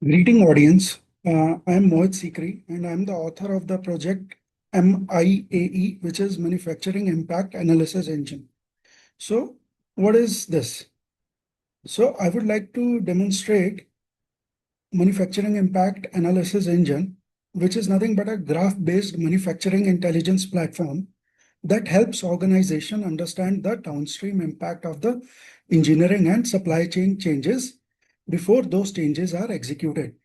Greeting audience. I am Mohit Sikri and I am the author of the project MIAE, which is Manufacturing Impact Analysis Engine. So what is this? So I would like to demonstrate Manufacturing Impact Analysis Engine, which is nothing but a graph-based manufacturing intelligence platform that helps organization understand the downstream impact of the engineering and supply chain changes before those changes are executed.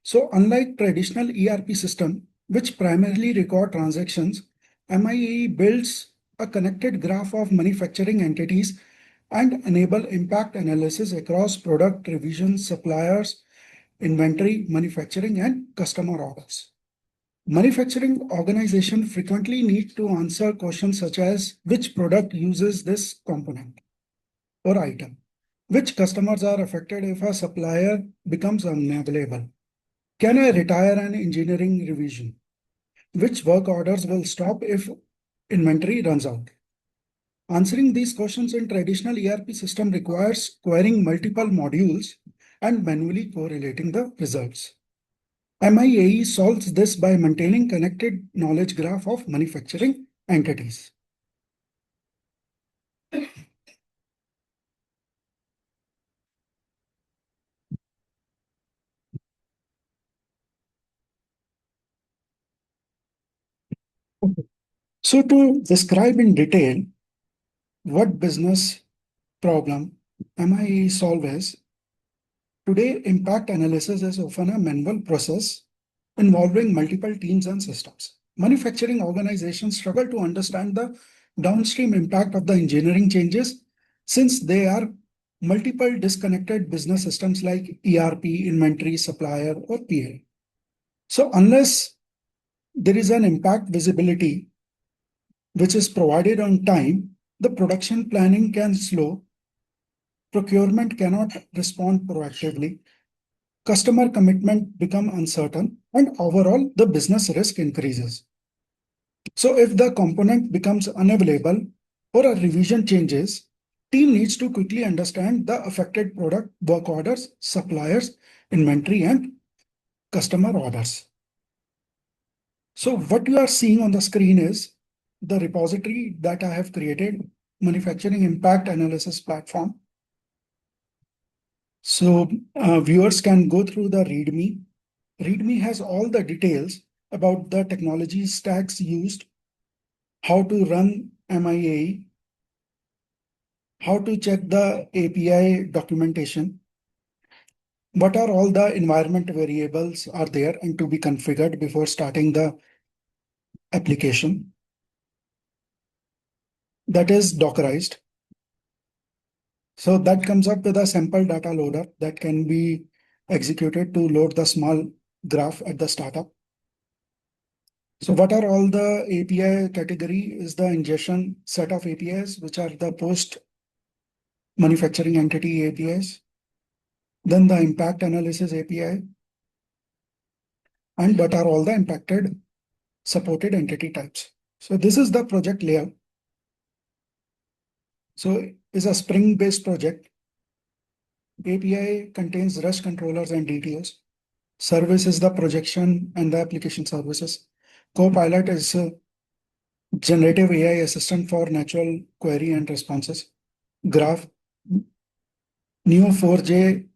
So unlike traditional ERP system, which primarily record transactions, MIAE builds a connected graph of manufacturing entities and enable impact analysis across product revisions, suppliers, inventory, manufacturing, and customer orders. Manufacturing organization frequently need to answer questions such as which product uses this component or item, which customers are affected if a supplier becomes unavailable. Can I retire an engineering revision? Which work orders will stop if inventory runs out? Answering these questions in traditional ERP system requires querying multiple modules and manually correlating the results. MIAE solves this by maintaining connected knowledge graph of manufacturing entities. So to describe in detail what business problem MIAE solves, today impact analysis is often a manual process involving multiple teams and systems. Manufacturing organizations struggle to understand the downstream impact of the engineering changes since they are multiple disconnected business systems like ERP, inventory, supplier, or PL. So unless there is an impact visibility which is provided on time, the production planning can slow, procurement cannot respond proactively, customer commitment become uncertain, and overall the business risk increases. So if the component becomes unavailable or a revision changes, team needs to quickly understand the affected product, work orders, suppliers, inventory, and customer orders. So what you are seeing on the screen is the repository that I have created, Manufacturing Impact Analysis Platform. So viewers can go through the README. README has all the details about the technology stacks used, how to run MIAE, how to check the API documentation, what are all the environment variables are there and to be configured before starting the application. That is Dockerized. So that comes up with a sample data loader that can be executed to load the small graph at the startup. So what are all the API category is the ingestion set of APIs, which are the post manufacturing entity APIs, then the impact analysis API, and what are all the impacted supported entity types. So this is the project layout. So it's a Spring-based project. API contains REST controllers and DTOs. Service is the projection and the application services. Copilot is a generative AI assistant for natural query and responses. Graph. Neo4j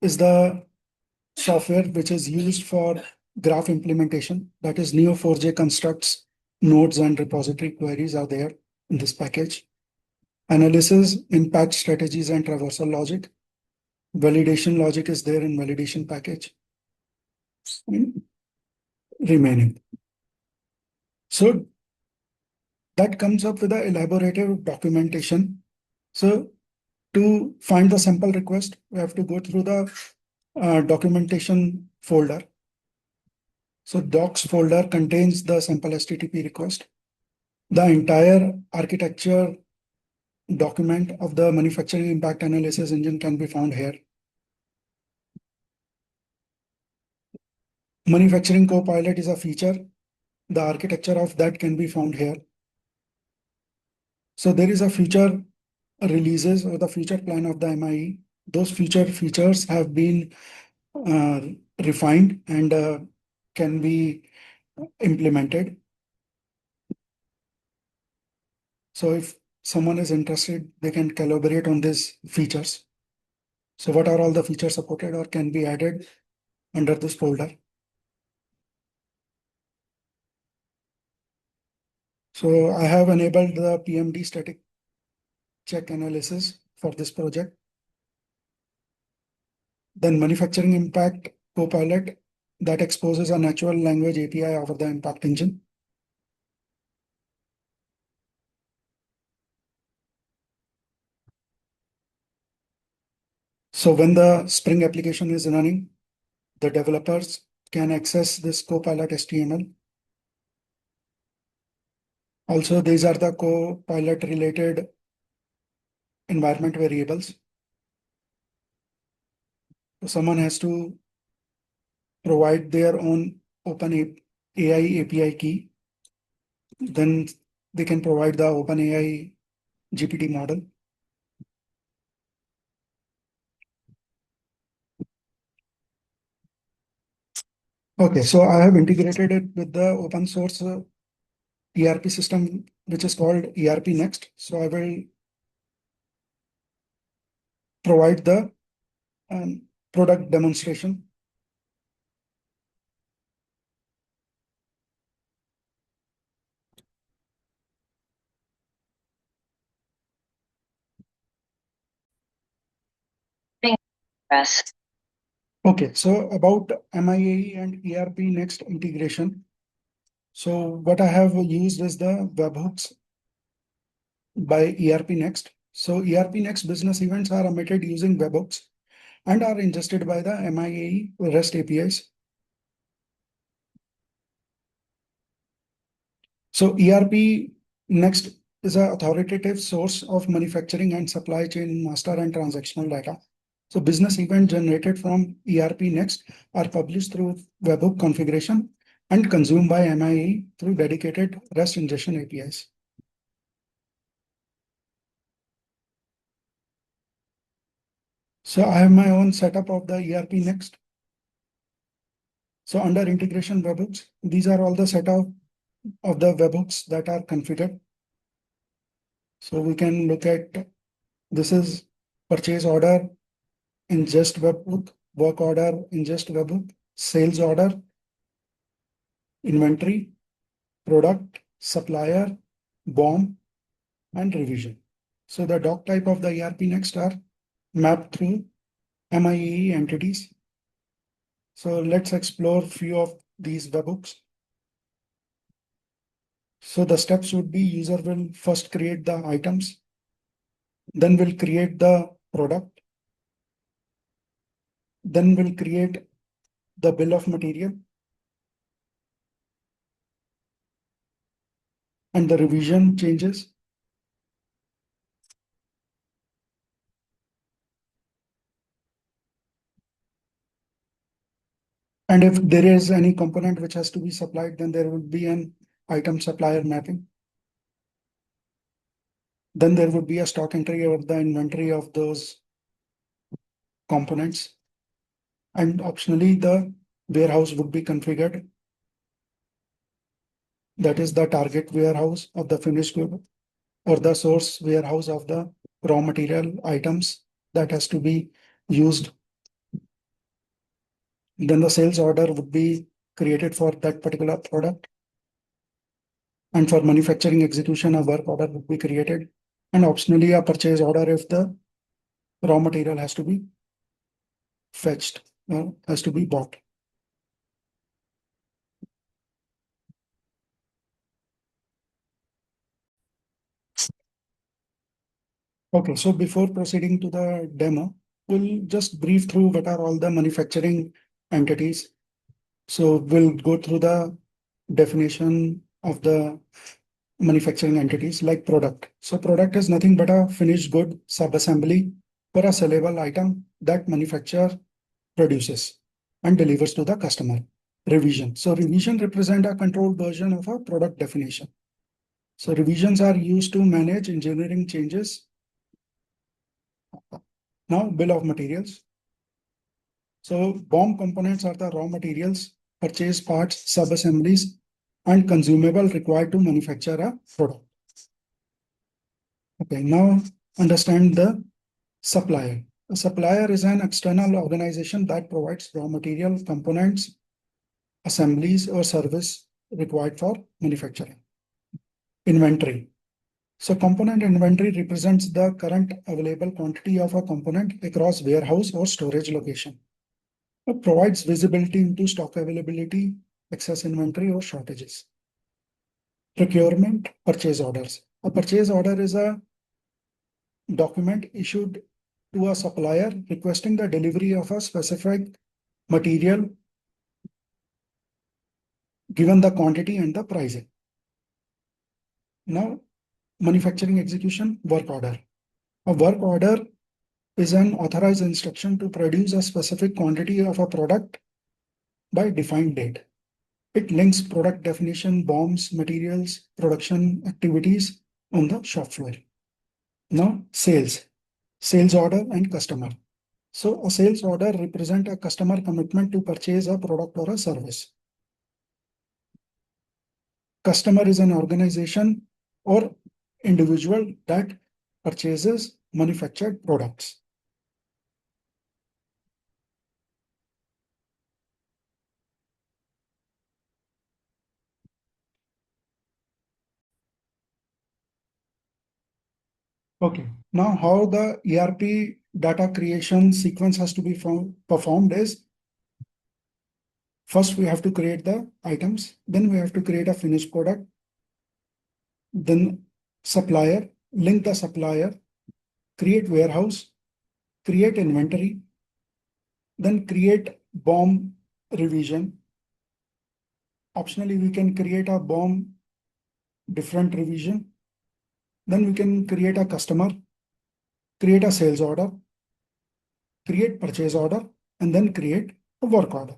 is the software which is used for graph implementation. That is Neo4j constructs, nodes, and repository queries are there in this package. Analysis, impact strategies, and traversal logic. Validation logic is there in validation package. Remaining. So that comes up with the elaborative documentation. So to find the sample request, we have to go through the documentation folder. So docs folder contains the sample HTTP request. The entire architecture document of the manufacturing impact analysis engine can be found here. Manufacturing Copilot is a feature. The architecture of that can be found here. So there is a future releases or the future plan of the MIAE. Those future features have been refined and can be implemented. So if someone is interested, they can collaborate on these features. So what are all the features supported or can be added under this folder? So I have enabled the PMD static check analysis for this project. Then manufacturing impact copilot that exposes a natural language API over the impact engine. So when the Spring application is running, the developers can access this copilot HTML. Also, these are the copilot related environment variables. So someone has to provide their own open AI API key. Then they can provide the OpenAI GPT model. Okay, so I have integrated it with the open source ERP system, which is called ERPNext. So I will provide the product demonstration. Yes. Okay, so about MIAE and ERPNext integration. So what I have used is the webhooks by ERPNext. So ERPNext business events are emitted using webhooks and are ingested by the MIAE REST APIs. So ERPNext is an authoritative source of manufacturing and supply chain master and transactional data. So business events generated from ERPNext are published through webhook configuration and consumed by MIAE through dedicated REST ingestion APIs. So I have my own setup of the ERPNext. So under integration webhooks, these are all the setup of the webhooks that are configured. So we can look at, this is purchase order, ingest webhook, work order, ingest webhook, sales order, inventory, product, supplier, BOM, and revision. So the doc type of the ERPNext are mapped through MIAE entities. So let's explore few of these webhooks. So the steps would be user will first create the items, then will create the product, then will create the bill of material and the revision changes. And if there is any component which has to be supplied, then there would be an item supplier mapping. Then there would be a stock entry or the inventory of those components. And optionally, the warehouse would be configured. That is the target warehouse of the finished good or the source warehouse of the raw material items that has to be used. Then the sales order would be created for that particular product. And for manufacturing execution, a work order would be created. And optionally, a purchase order if the raw material has to be fetched, has to be bought. Okay, so before proceeding to the demo, we'll just brief through what are all the manufacturing entities. So we'll go through the definition of the manufacturing entities like product. So product is nothing but a finished good sub-assembly for a sellable item that manufacturer produces and delivers to the customer. Revision. So revision represent a controlled version of a product definition. So revisions are used to manage engineering changes. Now, bill of materials. So BOM components are the raw materials, purchase parts, sub-assemblies, and consumable required to manufacture a product. Okay, now understand the supplier. A supplier is an external organization that provides raw material, components, assemblies, or service required for manufacturing. Inventory. So component inventory represents the current available quantity of a component across warehouse or storage location. It provides visibility into stock availability, excess inventory, or shortages. Procurement, purchase orders. A purchase order is a document issued to a supplier requesting the delivery of a specific material given the quantity and the pricing. Now, manufacturing execution, work order. A work order is an authorized instruction to produce a specific quantity of a product by defined date. It links product definition, BOMs, materials, production activities on the shop floor. Now, sales order and customer. So a sales order represents a customer commitment to purchase a product or a service. Customer is an organization or individual that purchases manufactured products. Okay, now how the ERP data creation sequence has to be performed is, first we have to create the items, then we have to create a finished product, then supplier, link the supplier, create warehouse, create inventory, then create BOM revision. Optionally, we can create a BOM different revision. Then we can create a customer, create a sales order, create purchase order, and then create a work order.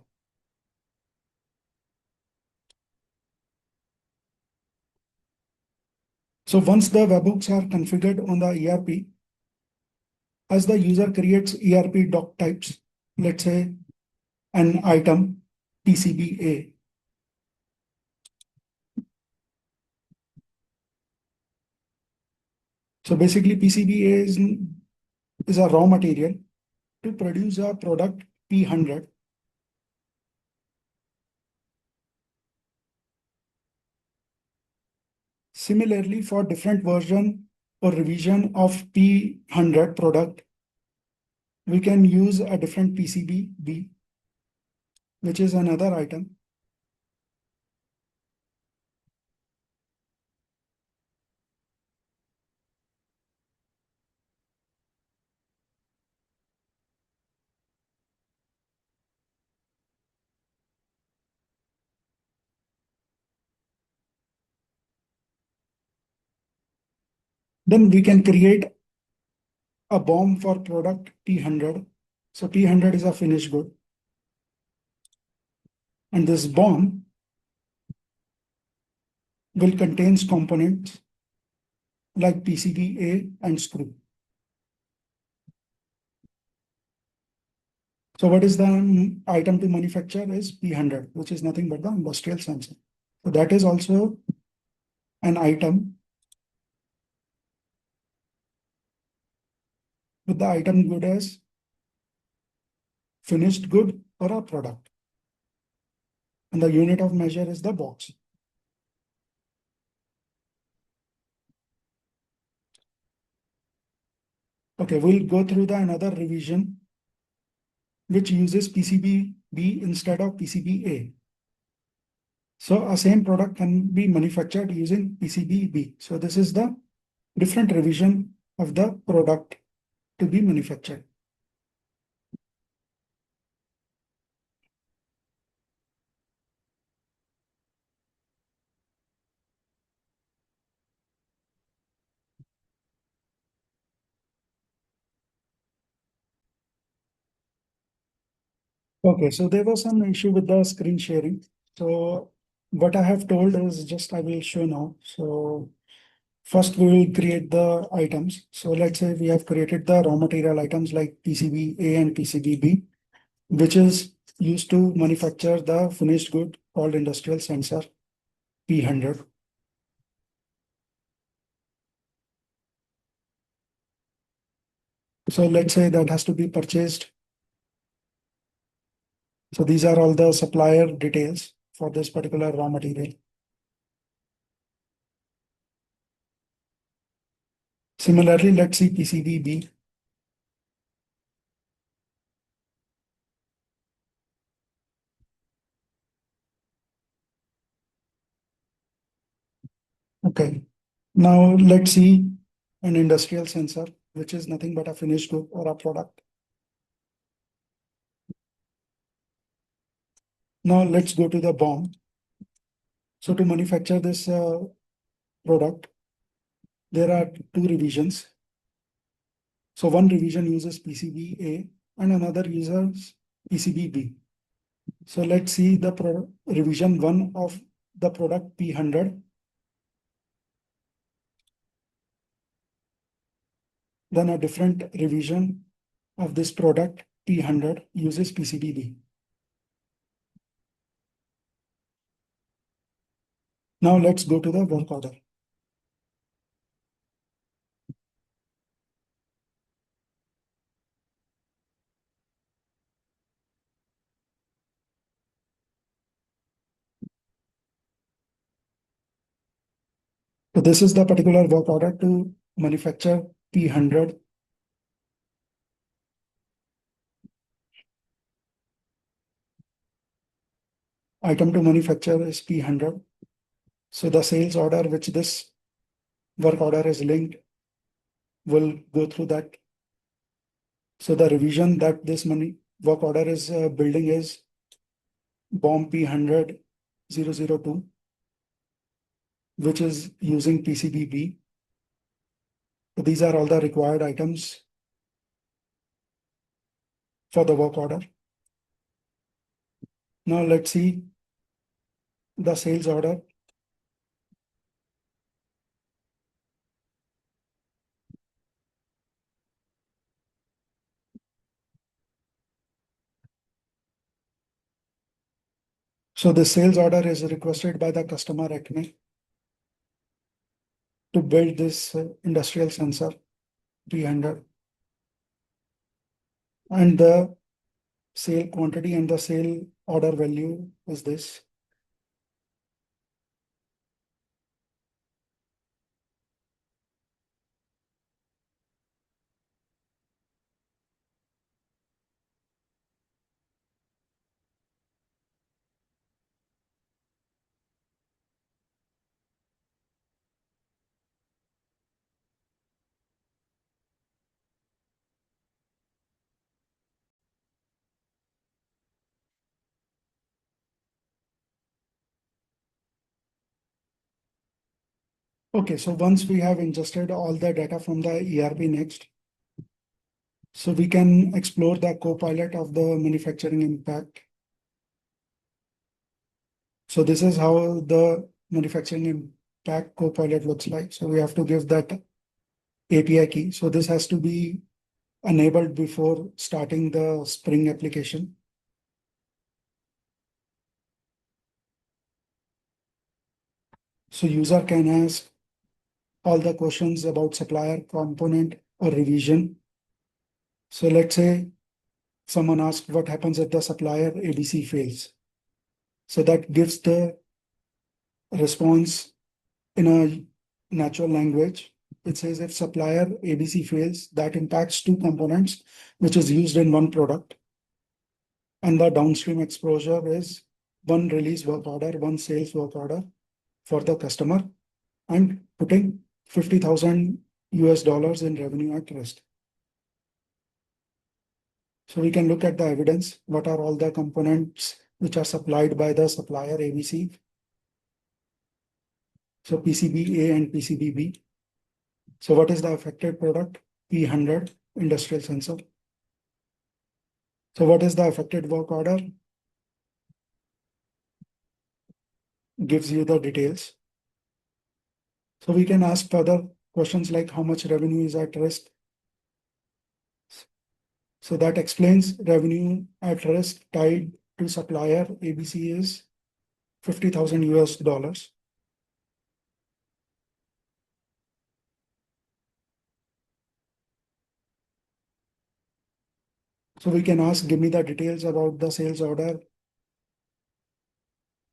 So once the webhooks are configured on the ERP, as the user creates ERP doc types, let's say an item PCBA. So basically PCBA is a raw material to produce a product P100. Similarly, for different version or revision of P100 product, we can use a different PCB, which is another item. Then we can create a BOM for product P100. So P100 is a finished good. And this BOM will contain components like PCBA and screw. So what is the item to manufacture is P100, which is nothing but the industrial sensor. So that is also an item with the item good as finished good or a product. And the unit of measure is the box. Okay, we'll go through the another revision which uses PCB instead of PCBA. So a same product can be manufactured using PCB. So this is the different revision of the product to be manufactured. Okay, so there was some issue with the screen sharing. So what I have told is just I will show now. So first we will create the items. So let's say we have created the raw material items like PCB A and PCB B. which is used to manufacture the finished good called industrial sensor P100. So let's say that has to be purchased. So these are all the supplier details for this particular raw material. Similarly, let's see PCBB. Okay, now let's see an industrial sensor, which is nothing but a finished good or a product. Now let's go to the BOM. So to manufacture this product, there are two revisions. So one revision uses PCBA and another uses PCBB. So let's see the revision one of the product P100. Then a different revision of this product P100 uses PCBB. Now let's go to the work order. So this is the particular work order to manufacture P100. Item to manufacture is P100. So the sales order which this work order is linked will go through that. So the revision that this work order is building is BOM P100-002, which is using PCBB. So these are all the required items for the work order. Now let's see the sales order. So the sales order is requested by the customer ERPNext to build this industrial sensor 300, and the sale quantity and the sale order value is this. Okay, so once we have ingested all the data from the ERPNext, so we can explore the co-pilot of the manufacturing impact. So this is how the manufacturing impact co-pilot looks like. So we have to give that API key. So this has to be enabled before starting the Spring application. So user can ask all the questions about supplier, component, or revision. So let's say someone asks what happens if the supplier ABC fails. So that gives the response in a natural language. It says if supplier ABC fails, that impacts two components, which is used in one product. And the downstream exposure is one release work order, one sales work order for the customer, and putting 50,000 US dollars in revenue at risk. So we can look at the evidence. What are all the components which are supplied by the supplier ABC? So PCBA and PCBB. So what is the affected product? P100 industrial sensor. So what is the affected work order? Gives you the details. So we can ask further questions like how much revenue is at risk. So that explains revenue at risk tied to supplier ABC is 50,000 US dollars. So we can ask, give me the details about the sales order.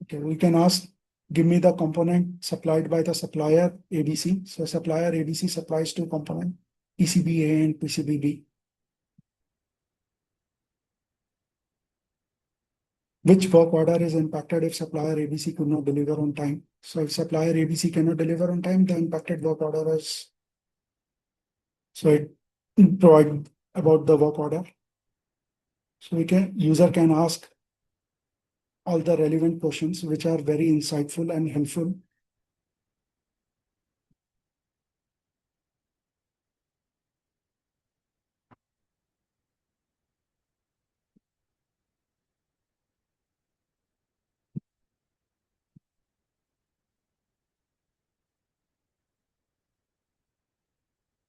Okay, we can ask, give me the component supplied by the supplier ABC. So supplier ABC supplies two components, PCBA and PCBB. Which work order is impacted if supplier ABC could not deliver on time? So if supplier ABC cannot deliver on time, the impacted work order is, so it provide about the work order. So user can ask all the relevant questions, which are very insightful and helpful.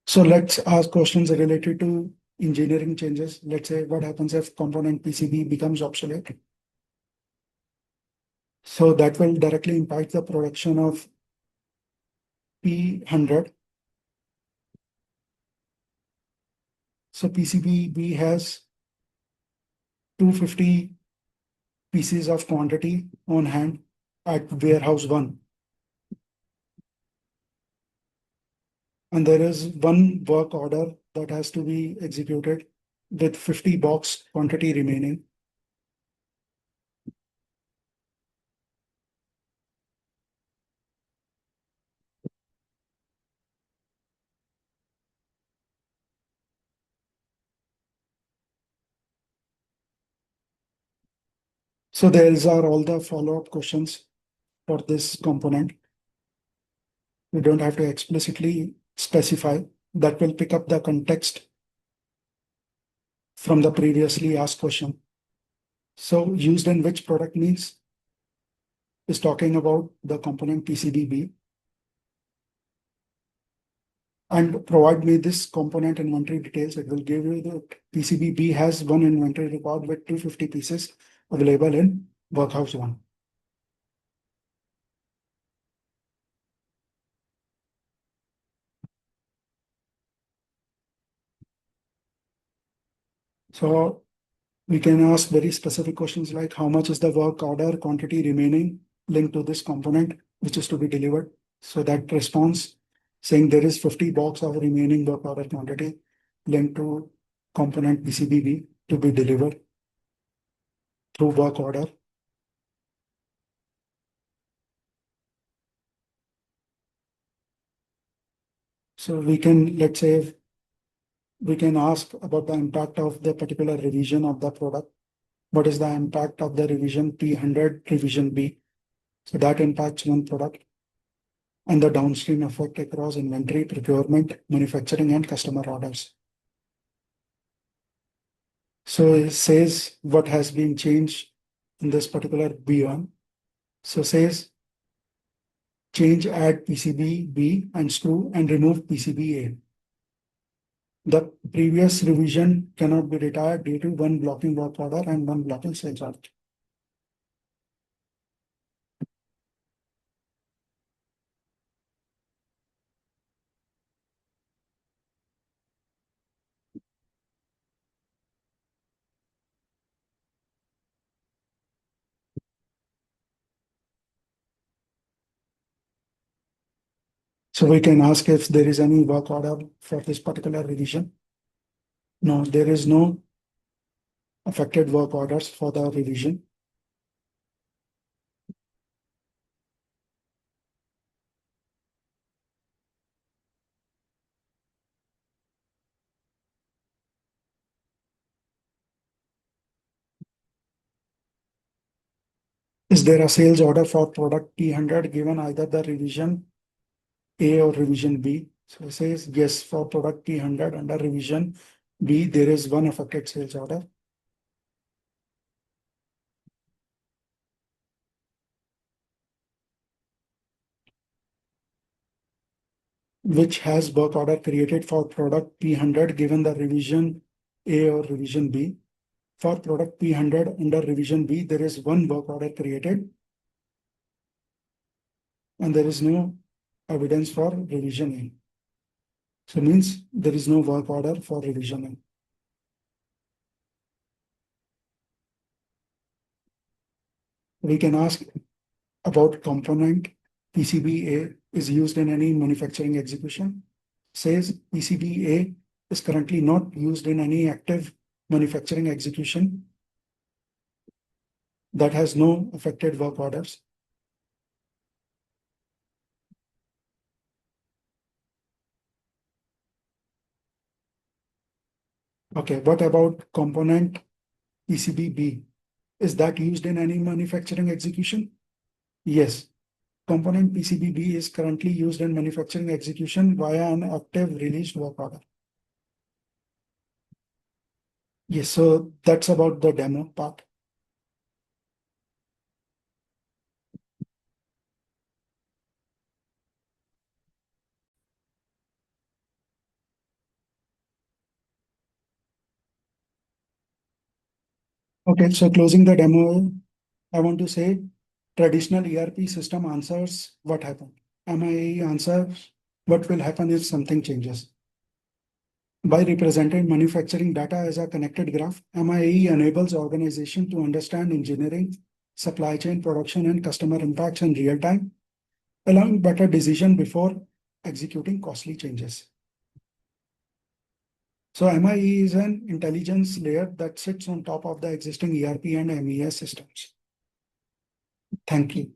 So let's ask questions related to engineering changes. Let's say what happens if component PCB becomes obsolete. So that will directly impact the production of P100. So PCB has 250 pieces of quantity on hand at warehouse 1. And there is one work order that has to be executed with 50 box quantity remaining. So these are all the follow-up questions for this component. We don't have to explicitly specify. That will pick up the context from the previously asked question. So used in which product means is talking about the component PCBB, and provide me this component inventory details. It will give you the PCBB has one inventory record with 250 pieces available in workhouse 1. So we can ask very specific questions like how much is the work order quantity remaining linked to this component which is to be delivered. So that response saying there is 50 box of remaining work order quantity linked to component PCBB to be delivered through work order. So we can, let's say, we can ask about the impact of the particular revision of the product. What is the impact of the revision P100 revision B? So that impacts one product and the downstream effect across inventory, procurement, manufacturing, and customer orders. So it says what has been changed in this particular B1. So says change add PCB B and screw and remove PCB A. The previous revision cannot be retired due to one blocking work order and one blocking sales order. So we can ask if there is any work order for this particular revision. No, there is no affected work orders for the revision. Is there a sales order for product P100 given either the revision A or revision B? So it says yes, for product P100 under revision B, there is one affected sales order. Which has work order created for product P100 given the revision A or revision B. For product P100 under revision B, there is one work order created and there is no evidence for revision A. So means there is no work order for revision A. We can ask about component PCBA is used in any manufacturing execution. Says PCBA is currently not used in any active manufacturing execution that has no affected work orders. Okay, what about component PCBB? Is that used in any manufacturing execution? Yes. Component PCBB is currently used in manufacturing execution via an active released work order. Yes, so that's about the demo part. Okay, so closing the demo, I want to say traditional ERP system answers what happened. MIAE answers what will happen if something changes. By representing manufacturing data as a connected graph, MIAE enables organization to understand engineering, supply chain, production, and customer impacts in real time, allowing better decision before executing costly changes. So MIAE is an intelligence layer that sits on top of the existing ERP and MES systems. Thank you.